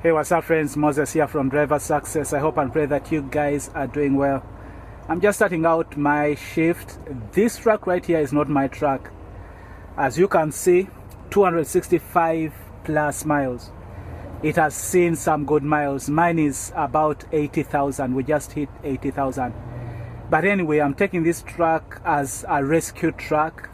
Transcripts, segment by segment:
Hey, what's up friends? Moses here from Driver Success. I hope and pray that you guys are doing well. I'm just starting out my shift. This truck right here is not my truck. As you can see, 265 plus miles. It has seen some good miles. Mine is about 80,000. We just hit 80,000. But anyway, I'm taking this truck as a rescue truck.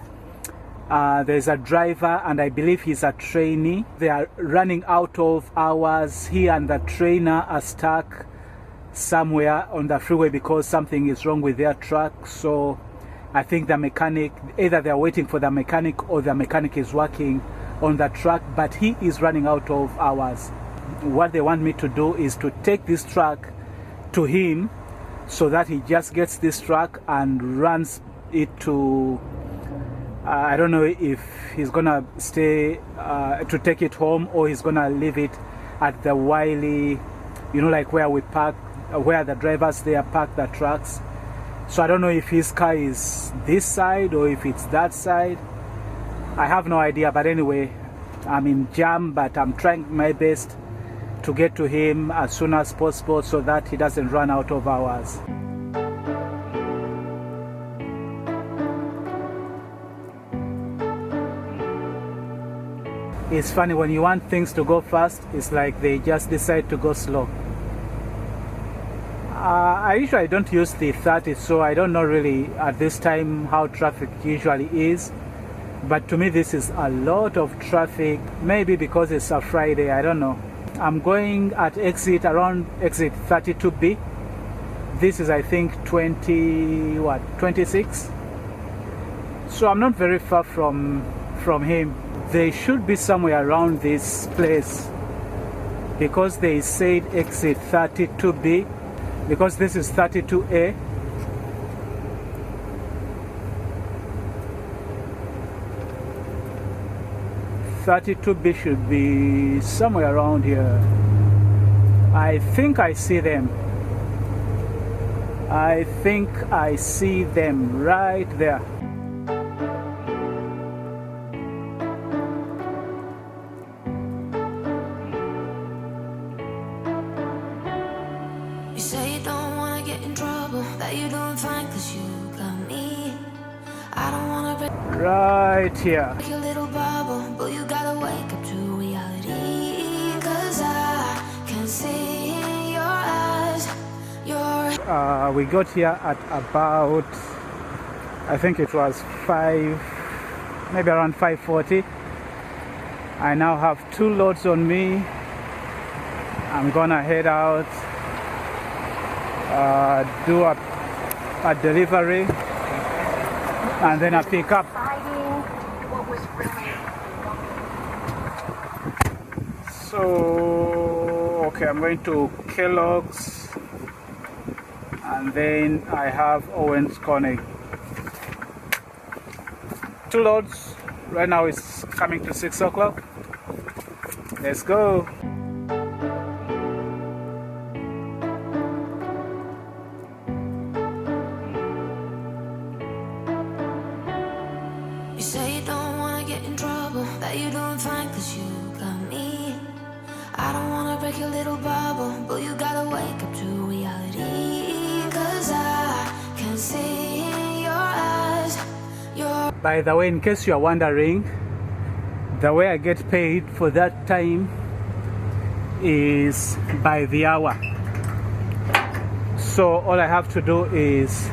There's a driver and I believe he's a trainee. They are running out of hours. He and the trainer are stuck somewhere on the freeway because something is wrong with their truck. So I think the mechanic, either they're waiting for the mechanic or the mechanic is working on the truck, but he is running out of hours. What they want me to do is to take this truck to him so that he just gets this truck and runs it to I don't know if he's gonna stay to take it home or he's gonna leave it at the Wiley, you know, like where we park, where the drivers there park the trucks. So I don't know if his car is this side or if it's that side. I have no idea, but anyway, I'm in jam, but I'm trying my best to get to him as soon as possible so that he doesn't run out of hours. It's funny, when you want things to go fast, it's like they just decide to go slow. I usually don't use the 30, so I don't know really at this time how traffic usually is. But to me, this is a lot of traffic, maybe because it's a Friday, I don't know. I'm going at around exit 32B. This is, I think, 26. So I'm not very far from him. They should be somewhere around this place because they said exit 32B, because this is 32A. $32B should be somewhere around here. I think I see them. I think I see them right there. You say you don't wanna get in trouble, that you're doing fine 'cause you got me. I don't wanna break Right here. your little bubble, but you gotta wake up to reality. 'Cause I can see in your eyes, we got here at about, I think it was 5, maybe around 5:40. I now have 2 loads on me. I'm gonna head out, do a delivery, and then I pick up. So, okay, I'm going to Kellogg's, and then I have Owens Corning. 2 loads. Right now it's coming to 6 o'clock. Let's go. You say you don't wanna get in trouble, that you're doing fine 'cause you got me. I don't wanna break your little bubble, but you gotta wake up to reality. 'Cause I can see in your eyes, By the way, in case you're wondering, the way I get paid for that time is by the hour. So all I have to do is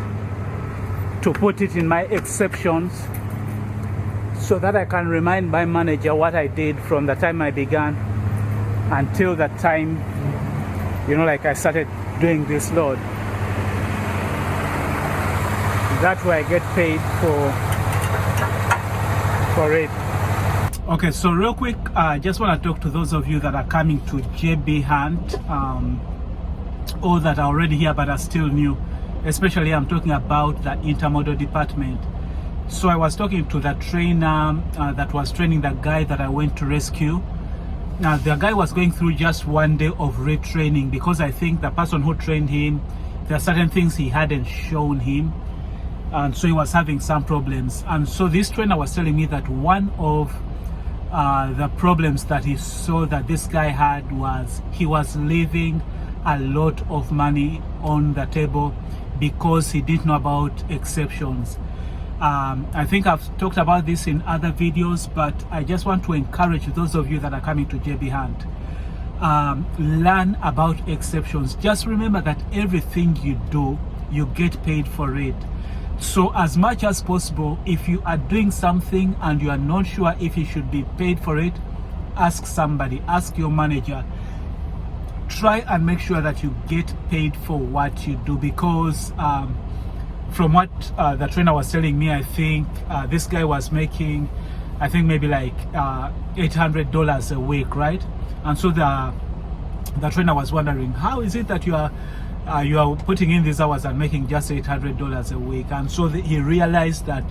to put it in my exceptions so that I can remind my manager what I did from the time I began until the time, you know, like I started doing this load. That way I get paid for it. Okay, so real quick, I just want to talk to those of you that are coming to JB Hunt, or that are already here but are still new. Especially I'm talking about the Intermodal department. So I was talking to the trainer that was training the guy that I went to rescue. Now the guy was going through just 1 day of retraining because I think the person who trained him, there are certain things he hadn't shown him, and so he was having some problems. And so this trainer was telling me that one of the problems that he saw that this guy had was he was leaving a lot of money on the table because he didn't know about exceptions. I think I've talked about this in other videos, but I just want to encourage those of you that are coming to JB Hunt, learn about exceptions. Just remember that everything you do, you get paid for it. So as much as possible, if you are doing something and you are not sure if you should be paid for it, ask somebody, ask your manager. Try and make sure that you get paid for what you do, because from what the trainer was telling me, I think this guy was making, I think maybe like $800 a week, right? And so the trainer was wondering, how is it that you are putting in these hours and making just $800 a week? And so he realized that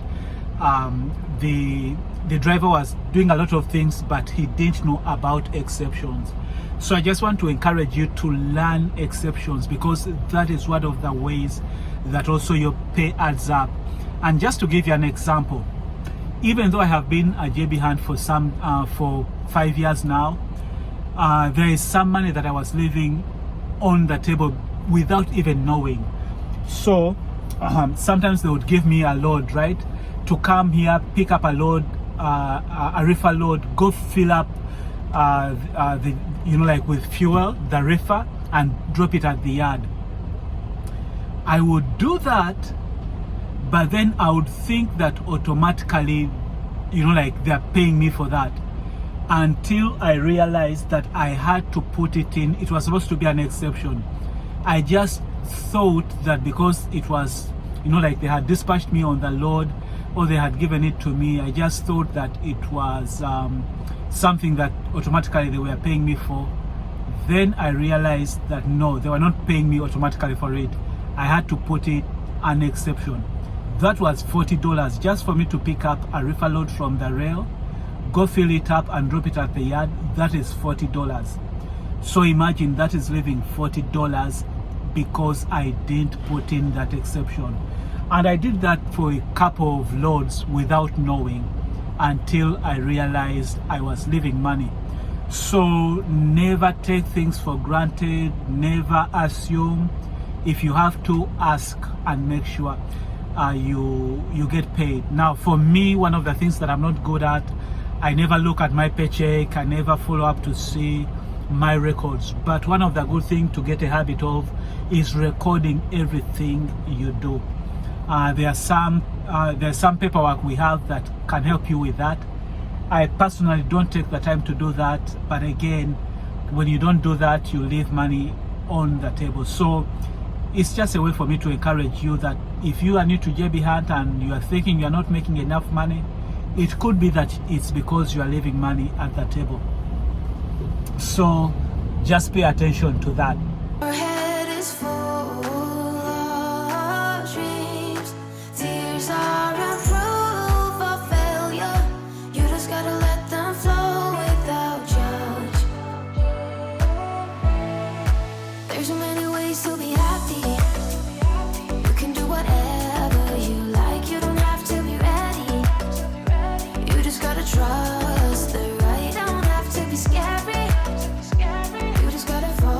the driver was doing a lot of things, but he didn't know about exceptions. So I just want to encourage you to learn exceptions, because that is one of the ways that also your pay adds up. And just to give you an example, even though I have been at JB Hunt for 5 years now, there is some money that I was leaving on the table without even knowing. So sometimes they would give me a load, right, to come here, pick up a load, a reefer load, go fill up the, you know, like with fuel, the reefer, and drop it at the yard. I would do that, but then I would think that automatically, you know, like they're paying me for that, until I realized that I had to put it in. It was supposed to be an exception. I just thought that because it was, you know, like they had dispatched me on the load, or they had given it to me, I just thought that it was something that automatically they were paying me for. Then I realized that no, they were not paying me automatically for it. I had to put it an exception. That was $40 just for me to pick up a reefer load from the rail, go fill it up and drop it at the yard. That is $40. So imagine that is leaving $40 because I didn't put in that exception. And I did that for a couple of loads without knowing, until I realized I was leaving money. So never take things for granted, never assume. If you have to, ask and make sure you get paid. Now for me, one of the things that I'm not good at, I never look at my paycheck, I never follow up to see my records. But one of the good things to get a habit of is recording everything you do. There's some paperwork we have that can help you with that. I personally don't take the time to do that, but again, when you don't do that, you leave money on the table. So it's just a way for me to encourage you that if you are new to JB Hunt and you are thinking you are not making enough money, it could be that it's because you are leaving money at the table. So just pay attention to that.